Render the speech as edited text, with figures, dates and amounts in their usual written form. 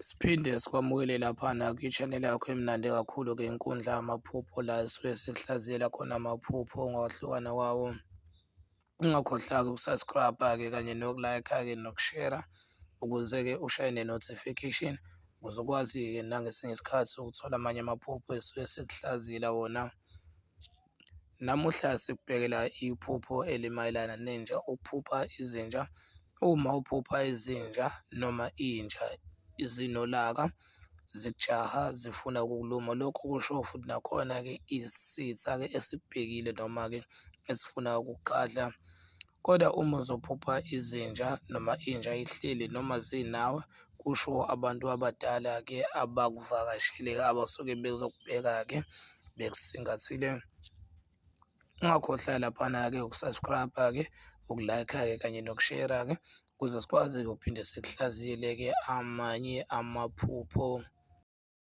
Siphinde sikwamukele laphana kwi-channel yakho emnandi kakhulu-ke inkundla yamaphupho la esisuke sikuhlaziyela khona amaphupho ngokuhlukana kwawo. Ungakhohlwa-ke ukusubscribe-ke kanye noku-like-ke nokushera ukuze-ke ushaye ne-notification ukuze ukwazi-ke nangesinye isikhathi ukuthola amanye amaphupho esisuke sikuhlaziyela wona. Namuhla sikubhekela iphupho elimayelana nenja, ukuphupha izinja. Uma uphupha izinja noma inja zinolaka zikujaha zifuna ukukuluma, lokho kusho futhi nakhona-ke isitha-ke esikubhekile noma-ke esifuna ukukukadla. Kodwa uma uzophupha izinja noma inja ihleli noma zinawe, kusho abantu abadala-ke abakuvakashile abasuke bezokubheka-ke bekusingathile. Ungakhohlwa laphana-ke ukusubscribe-ke, uku-like-ke kanye nokushera-ke ukuze sikwazi ukuphinde sikuhlaziyele-ke amanye amaphupho.